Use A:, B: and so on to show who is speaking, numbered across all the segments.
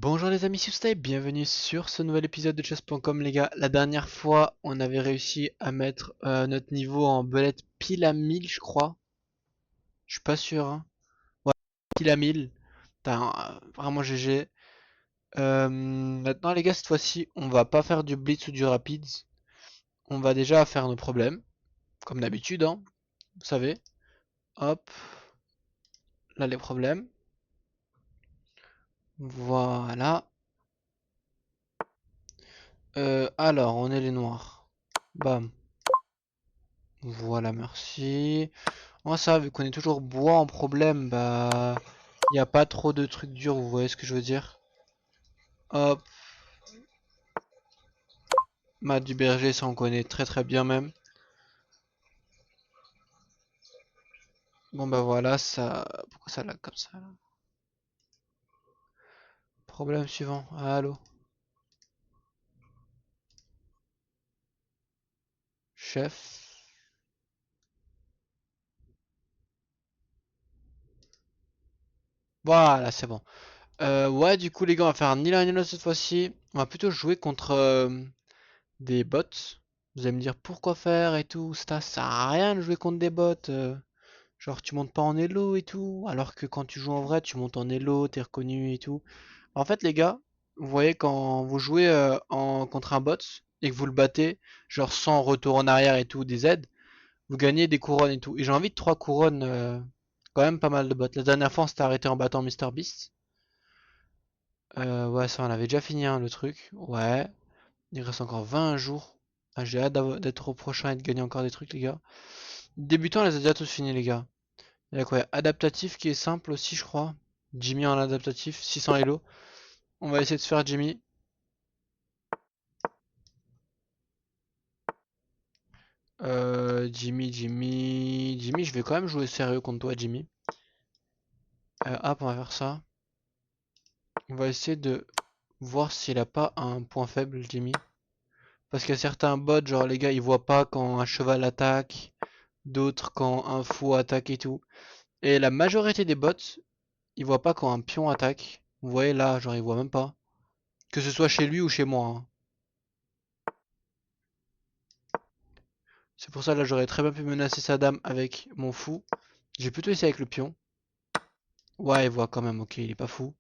A: Bonjour les amis Substay, bienvenue sur ce nouvel épisode de chess.com les gars. La dernière fois, on avait réussi à mettre notre niveau en belette pile à 1000 je crois. Je suis pas sûr, hein. Ouais, pile à 1000. Putain, vraiment GG. Maintenant les gars, cette fois-ci, on va pas faire du blitz ou du rapids. On va déjà faire nos problèmes, comme d'habitude, hein. Vous savez. Hop, là les problèmes. Voilà. Alors, on est les noirs. Bam. Voilà, merci. Moi ça, vu qu'on est toujours bois en problème, bah il n'y a pas trop de trucs durs, vous voyez ce que je veux dire. Hop, mat du berger, ça on connaît très très bien même. Bon bah voilà, ça... Pourquoi ça lag comme ça là? Problème suivant, allô. Chef. Voilà, c'est bon. Ouais, du coup les gars, on va faire ni l'un ni l'autre cette fois-ci. On va plutôt jouer contre des bots. Vous allez me dire pourquoi faire et tout. Ça sert à rien de jouer contre des bots. Genre tu montes pas en elo et tout, alors que quand tu joues en vrai, tu montes en elo, t'es reconnu et tout. En fait, les gars, vous voyez quand vous jouez contre un bot et que vous le battez, genre sans retour en arrière et tout, des aides, vous gagnez des couronnes et tout. Et j'ai envie de 3 couronnes, quand même pas mal de bots. La dernière fois, on s'était arrêté en battant MrBeast. Ouais, ça, on avait déjà fini hein, le truc. Ouais, il reste encore 20 jours. Ah, j'ai hâte d'être au prochain et de gagner encore des trucs, les gars. Débutants, on les a déjà tous finis, les gars. Il y a quoi? Adaptatif qui est simple aussi, je crois. Jimmy en adaptatif, 600 Elo. On va essayer de se faire Jimmy. Jimmy, je vais quand même jouer sérieux contre toi, Jimmy. Hop, on va faire ça. On va essayer de voir s'il a pas un point faible, Jimmy. Parce qu'il y a certains bots, genre les gars, ils voient pas quand un cheval attaque, d'autres quand un fou attaque et tout. Et la majorité des bots, ils voient pas quand un pion attaque. Vous voyez là, genre ils voient même pas. Que ce soit chez lui ou chez moi, hein. C'est pour ça là j'aurais très bien pu menacer sa dame avec mon fou. J'ai plutôt essayé avec le pion. Ouais, il voit quand même, ok, il est pas fou.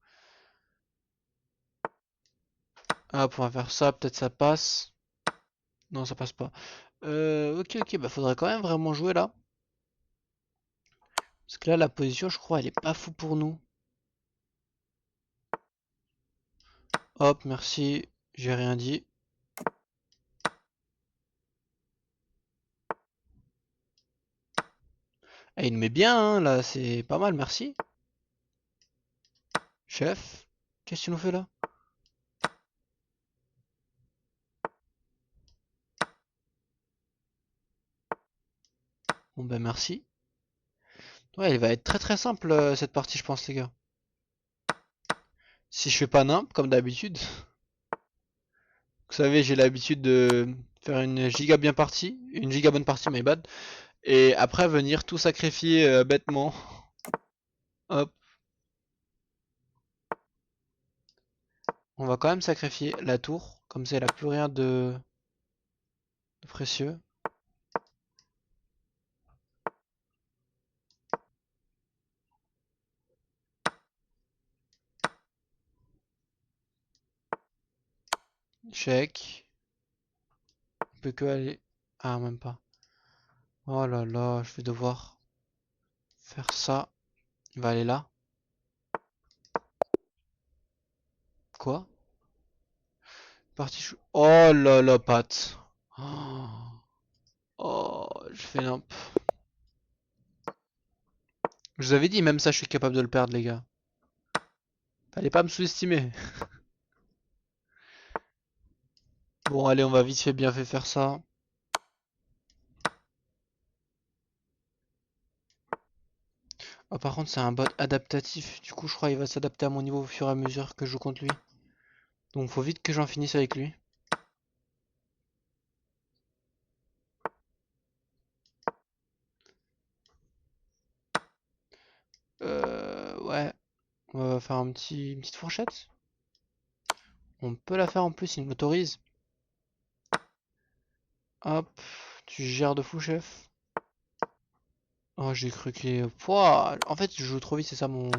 A: Hop, on va faire ça, peut-être ça passe. Non, ça passe pas. Ok, bah faudrait quand même vraiment jouer là. Parce que là, la position, je crois, elle est pas fou pour nous. Hop, merci, j'ai rien dit. Eh, il nous met bien, hein, là, c'est pas mal, merci. Chef, qu'est-ce que tu nous fais là? Bon, bah merci. Ouais, il va être très très simple cette partie, je pense, les gars. Si je fais pas nimp, comme d'habitude. Vous savez, j'ai l'habitude de faire une giga bien partie, une giga bonne partie, my bad. Et après venir tout sacrifier bêtement. Hop, on va quand même sacrifier la tour, comme ça elle a plus rien de précieux. Check. On peut que aller. Ah, même pas. Oh là là, je vais devoir faire ça. Il va aller là. Quoi? Partie chou. Oh là là, patte. Oh, oh, je fais nimp. Je vous avais dit, même ça, je suis capable de le perdre, les gars. Fallait pas me sous-estimer. Bon, allez, on va vite fait bien fait faire ça. Oh, par contre, c'est un bot adaptatif. Du coup, je crois qu'il va s'adapter à mon niveau au fur et à mesure que je joue contre lui. Donc, faut vite que j'en finisse avec lui. Ouais. On va faire une petite fourchette. On peut la faire en plus, il me l'autorise. Hop, tu gères de fou, chef. Oh, j'ai cru qu'il... Pouah, en fait, je joue trop vite, c'est ça mon...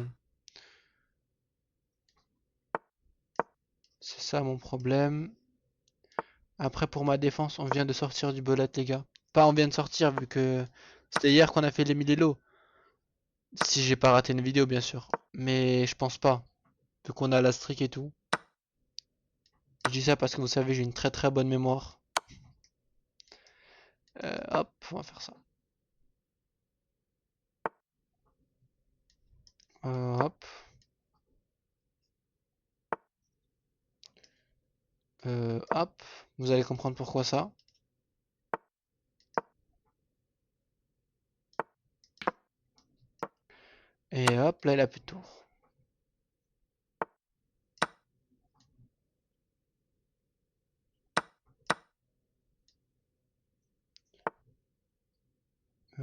A: C'est ça mon problème. Après, pour ma défense, on vient de sortir du bullet, les gars. Pas on vient de sortir, vu que c'était hier qu'on a fait les 1000 élos. Si j'ai pas raté une vidéo, bien sûr. Mais je pense pas, vu qu'on a la streak et tout. Je dis ça parce que vous savez, j'ai une très très bonne mémoire. Hop, on va faire ça. Hop. Hop. Vous allez comprendre pourquoi ça. Et hop, là, il a plus de tour.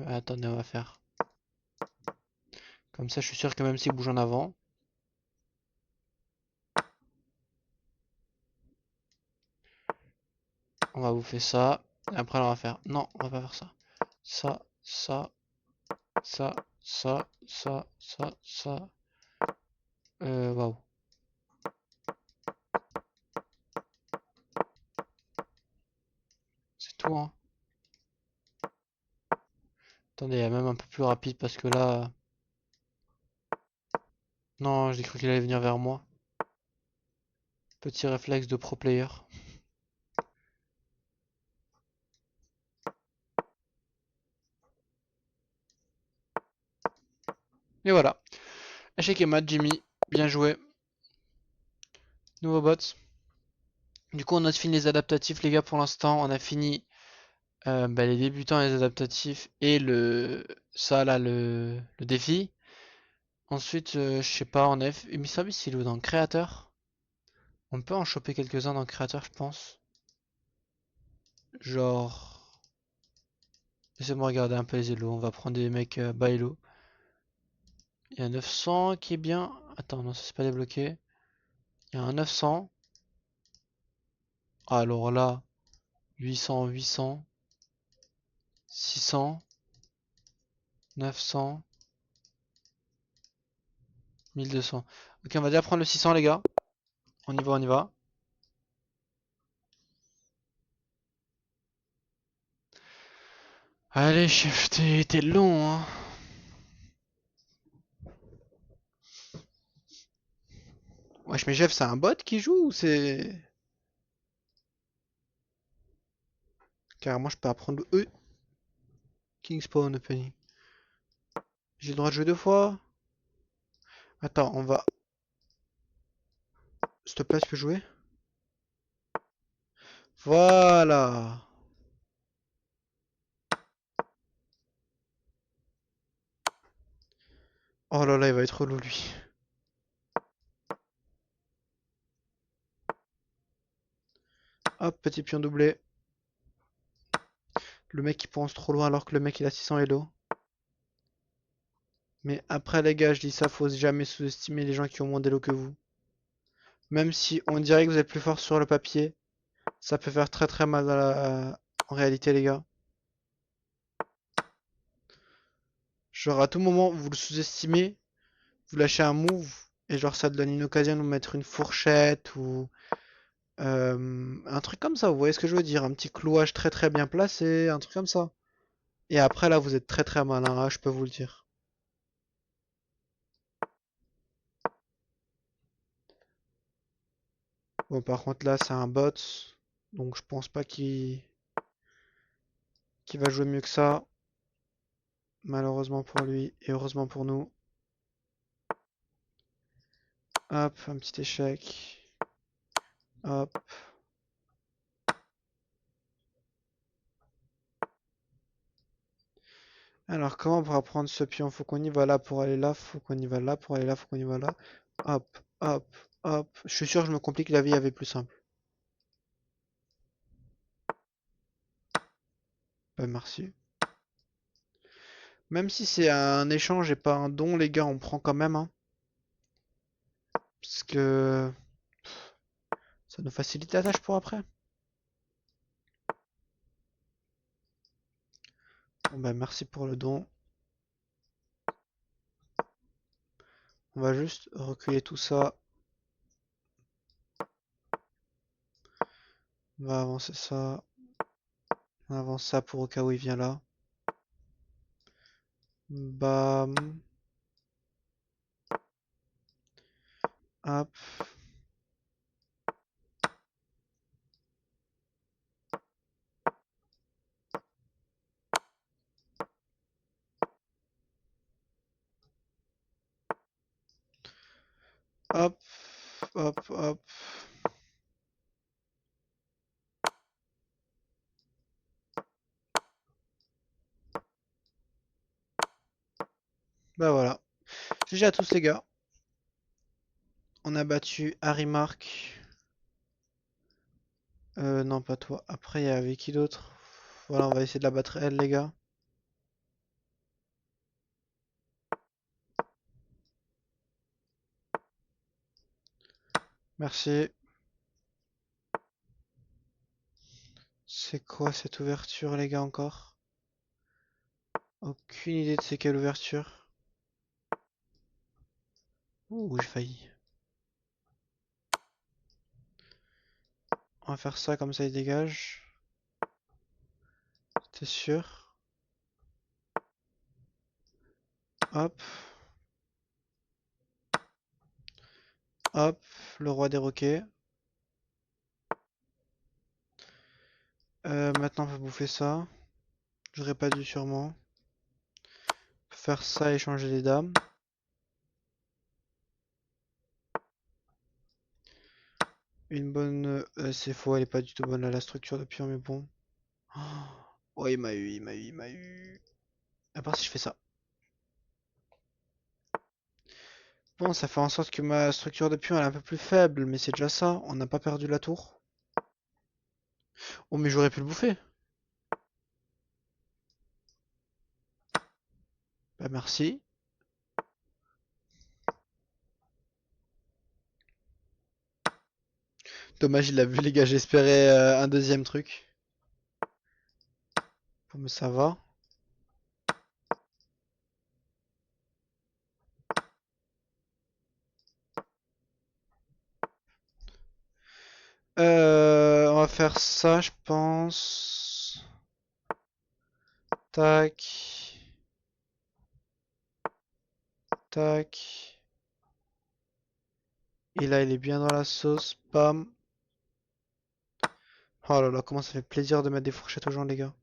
A: Attendez, on va faire. Comme ça, je suis sûr que même s'il bouge en avant. On va bouffer ça. Et après, on va faire. Non, on va pas faire ça. Ça, ça, ça, ça, ça, ça, ça. Waouh. C'est tout, hein. Attendez, il y a même un peu plus rapide parce que là... Non, j'ai cru qu'il allait venir vers moi. Petit réflexe de pro player. Et voilà. Échec et mat, Jimmy. Bien joué. Nouveau bot. Du coup, on a fini les adaptatifs, les gars, pour l'instant. On a fini bah, les débutants et les adaptatifs et le ça là, le défi. Ensuite, je sais pas, on a mis service il est où dans le créateur? On peut en choper quelques-uns dans le créateur, je pense. Genre, laissez-moi regarder un peu les élos. On va prendre des mecs bas elo. Il y a 900 qui est bien. Attends, non, ça c'est pas débloqué. Il y a un 900. Alors là, 800, 800, 600, 900, 1200. Ok, on va déjà prendre le 600, les gars. On y va, on y va. Allez, chef, t'es long, hein. Wesh, mais chef, c'est un bot qui joue ou c'est... Carrément, je peux apprendre le E. King Spawn Opening. J'ai le droit de jouer deux fois. Attends, on va... S'il te plaît, tu peux jouer? Voilà. Oh là là, il va être relou, lui. Hop, petit pion doublé. Le mec, il pense trop loin alors que le mec, il a 600 elo. Mais après, les gars, je dis ça, faut jamais sous-estimer les gens qui ont moins d'élo que vous. Même si on dirait que vous êtes plus fort sur le papier, ça peut faire très très mal en réalité, les gars. Genre, à tout moment, vous le sous-estimez, vous lâchez un move, et genre, ça te donne une occasion de vous mettre une fourchette ou un truc comme ça. Vous voyez ce que je veux dire? Un petit clouage très très bien placé, un truc comme ça. Et après, là, vous êtes très très malin, hein, je peux vous le dire. Bon, par contre, là, c'est un bot, donc je pense pas qu'il va jouer mieux que ça. Malheureusement pour lui et heureusement pour nous. Hop, un petit échec. Hop. Alors, comment on pourra prendre ce pion? Faut qu'on y va là pour aller là, faut qu'on y va là pour aller là, faut qu'on y va là. Hop, hop, hop. Je suis sûr que je me complique la vie avec plus simple. Bah, merci. Même si c'est un échange et pas un don, les gars, on prend quand même, hein. Parce que Ça nous facilite la tâche pour après. Bon bah merci pour le don. On va juste reculer tout ça. On va avancer ça. On avance ça pour au cas où il vient là. Bam. Hop. Hop. Hop, hop. Bah voilà. GG à tous les gars. On a battu Harry Mark. Non, pas toi. Après, il y avait qui d'autre? Voilà, on va essayer de la battre elle, les gars. Merci. C'est quoi cette ouverture, les gars, encore? Aucune idée de c'est quelle ouverture. Ouh, j'ai failli. On va faire ça, comme ça il dégage. T'es sûr? Hop. Hop. Le roi des roquets. Maintenant, on va bouffer ça. J'aurais pas dû, sûrement. Faire ça et changer les dames. Une bonne... c'est faux, elle est pas du tout bonne là, la structure de pion, mais bon. Oh, il m'a eu, il m'a eu, il m'a eu. À part si je fais ça. Bon, ça fait en sorte que ma structure de pion elle est un peu plus faible, mais c'est déjà ça. On n'a pas perdu la tour. Oh, mais j'aurais pu le bouffer. Bah, merci. Dommage, il l'a vu, les gars. J'espérais un deuxième truc. Bon, mais ça va. On va faire ça, je pense. Tac. Tac. Et là, il est bien dans la sauce. Bam. Oh là là, comment ça fait plaisir de mettre des fourchettes aux gens, les gars.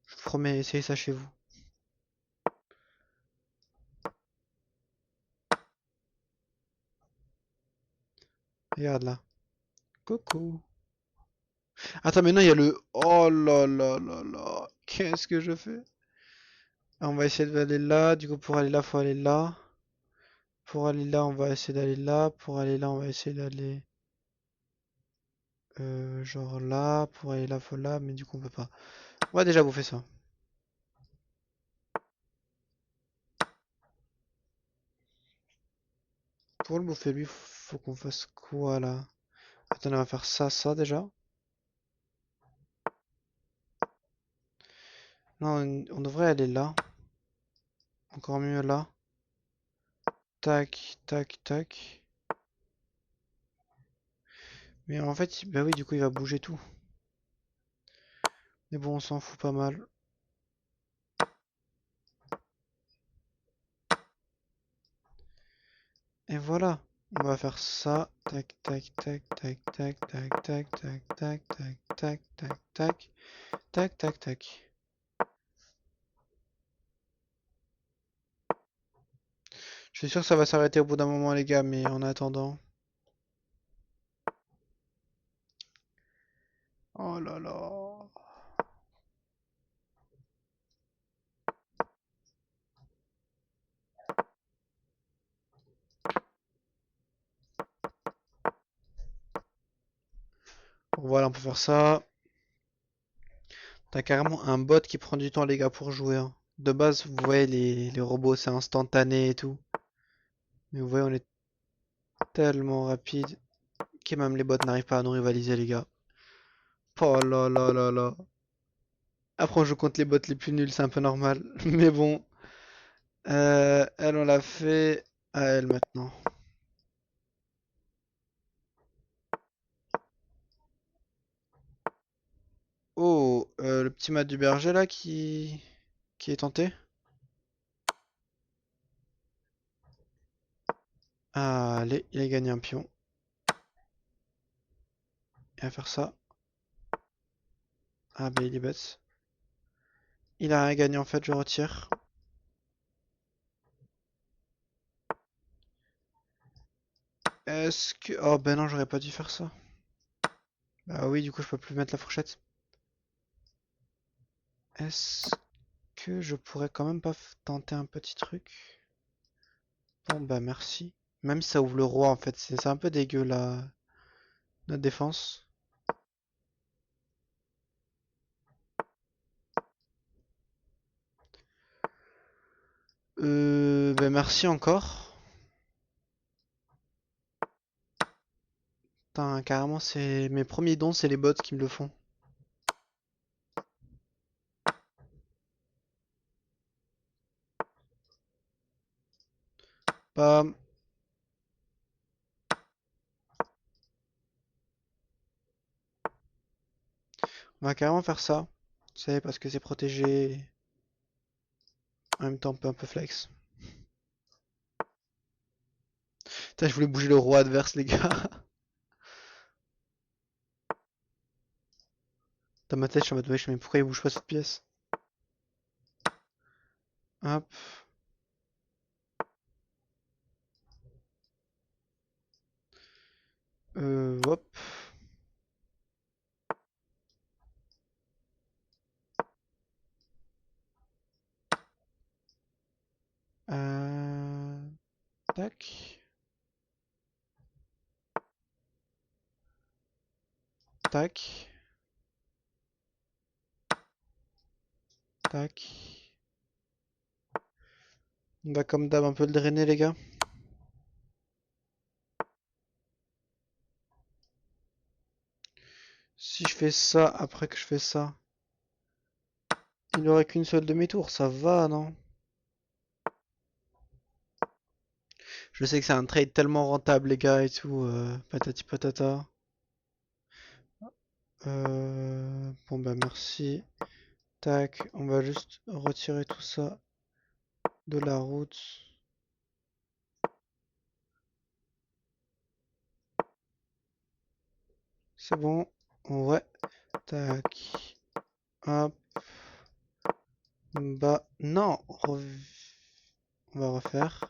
A: Je vous promets, essayez ça chez vous. Regarde là. Coucou. Attends, maintenant il y a le... Oh là là là là. Qu'est-ce que je fais? On va essayer d'aller là. Du coup, pour aller là, faut aller là. Pour aller là, on va essayer d'aller là. Pour aller là, on va essayer d'aller... genre là. Pour aller là, faut là. Mais du coup, on peut pas. On va déjà bouffer ça. Pour le bouffer, lui, faut qu'on fasse quoi là? Attends, on va faire ça, ça déjà. Non, on devrait aller là. Encore mieux là. Tac, tac, tac. Mais en fait, bah oui, du coup, il va bouger tout. Mais bon, on s'en fout pas mal. Et voilà. On va faire ça. Tac, tac, tac, tac, tac, tac, tac, tac, tac, tac, tac, tac, tac, tac, tac, tac. Je suis sûr que ça va s'arrêter au bout d'un moment, les gars, mais en attendant. Oh là là. Bon, voilà, on peut faire ça. T'as carrément un bot qui prend du temps, les gars, pour jouer, hein. De base, vous voyez, les robots, c'est instantané et tout. Mais vous voyez, on est tellement rapide Ok, même les bots n'arrivent pas à nous rivaliser, les gars. Oh là là là là. Après, on joue contre les bots les plus nuls, c'est un peu normal. Mais bon. Elle, on l'a fait à elle maintenant. Oh, le petit mat du berger là qui est tenté. Ah, allez, il a gagné un pion. Il va faire ça. Ah, bah il est bête. Il a rien gagné en fait, je retire. Est-ce que... Oh, ben non, j'aurais pas dû faire ça. Bah oui, du coup, je peux plus mettre la fourchette. Est-ce que je pourrais quand même pas tenter un petit truc? Bon, bah merci. Même si ça ouvre le roi, en fait, c'est un peu dégueu, là, notre défense. Bah merci encore. Putain, carrément, c'est... Mes premiers dons, c'est les bots qui me le font. Bah, on va carrément faire ça. Tu sais, parce que c'est protégé. En même temps, un peu flex. Putain, je voulais bouger le roi adverse, les gars. Dans ma tête, je suis en mode, wesh, mais pourquoi il bouge pas cette pièce? Hop. Hop. Euh... Tac. Tac. Tac. On va comme d'hab un peu le drainer, les gars. Si je fais ça après que je fais ça, il n'aurait qu'une seule demi-tour, ça va, non? Je sais que c'est un trade tellement rentable, les gars, et tout. Patati patata. Bon, bah merci. Tac, on va juste retirer tout ça de la route. C'est bon. Ouais. Tac. Hop. Bah, non. On va refaire.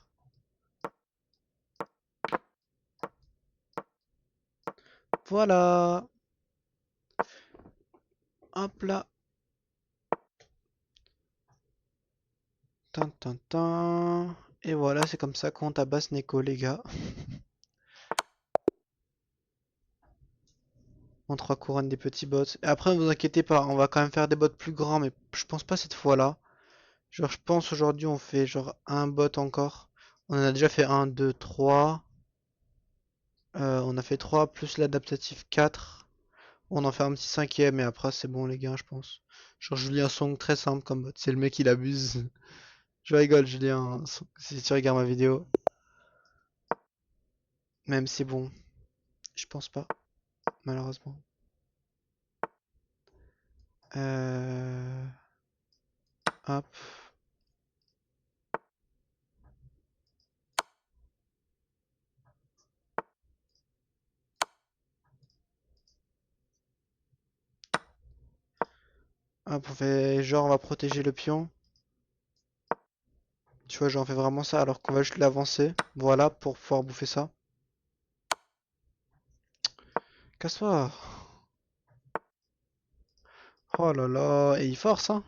A: Voilà. Hop là. Tin, tin, tin. Et voilà, c'est comme ça qu'on tabasse Neko, les gars. En 3 couronnes des petits bots. Et après, ne vous inquiétez pas, on va quand même faire des bots plus grands, mais je pense pas cette fois-là. Genre, je pense aujourd'hui, on fait genre un bot encore. On en a déjà fait un, 2, 3. On a fait 3 plus l'adaptatif 4. On en fait un petit cinquième et après c'est bon les gars je pense. Genre Julien Song très simple comme bot. C'est le mec il abuse. Je rigole Julien si tu regardes ma vidéo. Même c'est bon. Je pense pas. Malheureusement. Euh... Hop. Hop, on fait genre on va protéger le pion. Tu vois, j'en fais vraiment ça alors qu'on va juste l'avancer. Voilà pour pouvoir bouffer ça. Casse-toi. Oh là là. Et il force hein.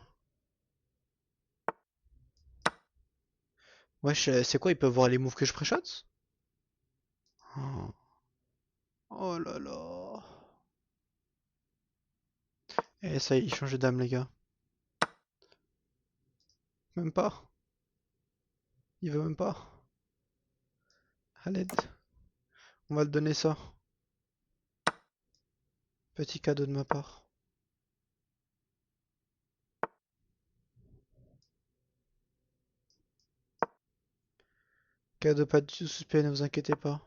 A: Wesh, c'est quoi? Il peut voir les moves que je pré-shot? Oh. Oh là là. Et ça y est, il change de dame, les gars. Même pas. Il veut même pas. À l'aide. On va le donner ça. Petit cadeau de ma part. Cadeau pas du tout suspect, ne vous inquiétez pas.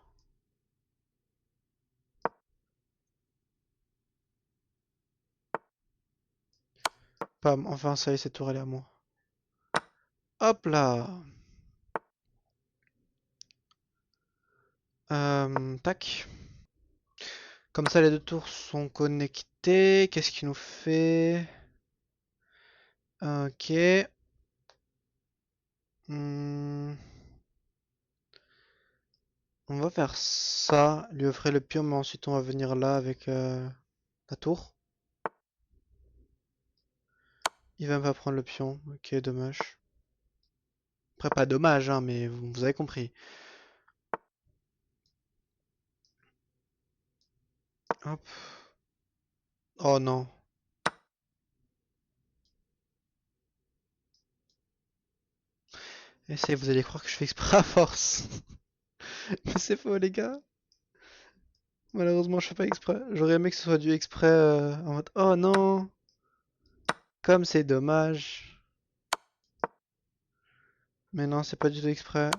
A: Pam, enfin ça y est, cette tour elle est à moi. Hop là. Tac. Comme ça, les deux tours sont connectées. Qu'est-ce qu'il nous fait? Ok. Hmm, On va faire ça. Lui offrir le pion, mais ensuite on va venir là avec la tour. Il va pas prendre le pion. Ok, dommage. Après, pas dommage, hein, mais vous avez compris. Hop. Oh non. Essayez, vous allez croire que je fais exprès à force. Mais c'est faux, les gars. Malheureusement, je fais pas exprès. J'aurais aimé que ce soit du exprès en mode oh non, comme c'est dommage. Mais non, c'est pas du tout exprès.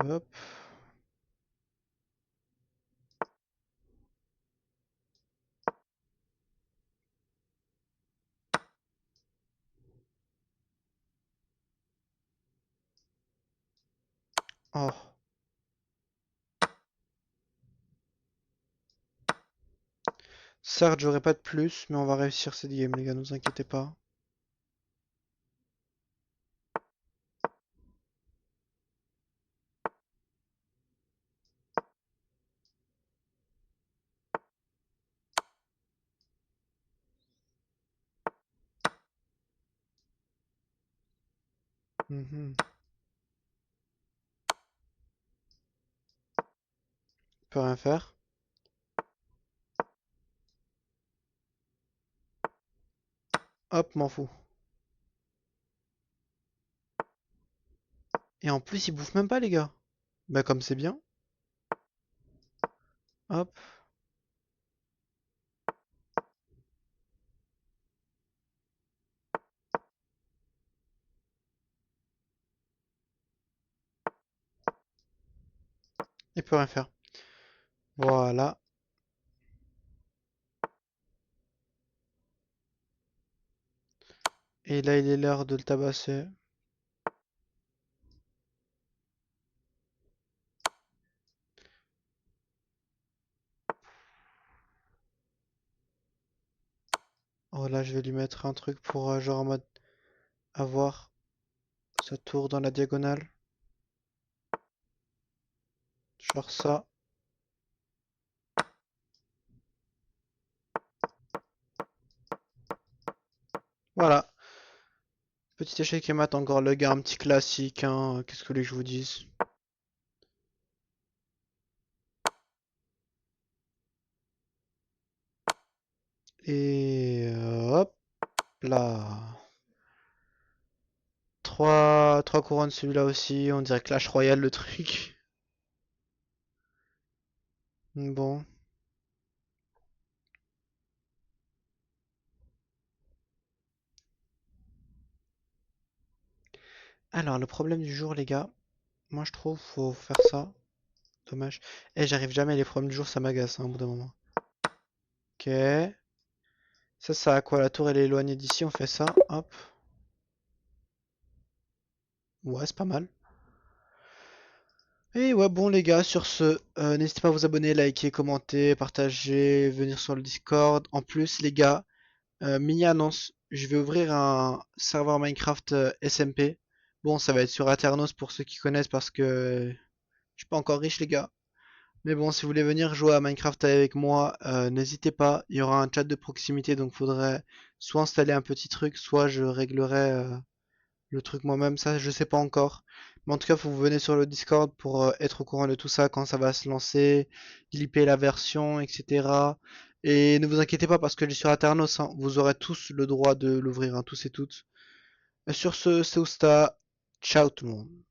A: Hop. Oh. Certes, j'aurais pas de plus, mais on va réussir cette game, les gars, ne vous inquiétez pas. Mhm. Peut rien faire. Hop, m'en fous. Et en plus, il bouffe même pas, les gars. Bah, comme c'est bien. Hop. Il peut rien faire. Voilà. Et là, il est l'heure de le tabasser. Oh là, je vais lui mettre un truc pour genre en mode avoir sa tour dans la diagonale. Genre ça. Voilà. Petit échec et mat, encore le gars, un petit classique, hein. Qu'est-ce que vous voulez que je vous dise? Et hop là. Trois couronnes celui-là aussi. On dirait Clash Royale le truc. Bon. Alors, le problème du jour, les gars. Moi, je trouve, faut faire ça. Dommage. Eh, j'arrive jamais, les problèmes du jour, ça m'agace, hein, au bout d'un moment. Ok. Ça a quoi? La tour, elle est éloignée d'ici, on fait ça. Hop. Ouais, c'est pas mal. Et ouais, bon, les gars, sur ce, n'hésitez pas à vous abonner, liker, commenter, partager, venir sur le Discord. En plus, les gars, mini annonce, je vais ouvrir un serveur Minecraft SMP. Bon, ça va être sur Aternos pour ceux qui connaissent parce que je suis pas encore riche, les gars. Mais bon, si vous voulez venir jouer à Minecraft avec moi, n'hésitez pas. Il y aura un chat de proximité, donc faudrait soit installer un petit truc, soit je réglerai le truc moi-même. Ça, je sais pas encore. Mais en tout cas, vous venez sur le Discord pour être au courant de tout ça quand ça va se lancer, clipper la version, etc. Et ne vous inquiétez pas parce que je suis sur Aternos, hein, vous aurez tous le droit de l'ouvrir, hein, tous et toutes. Sur ce, c'est Ousta. Ciao tout le monde.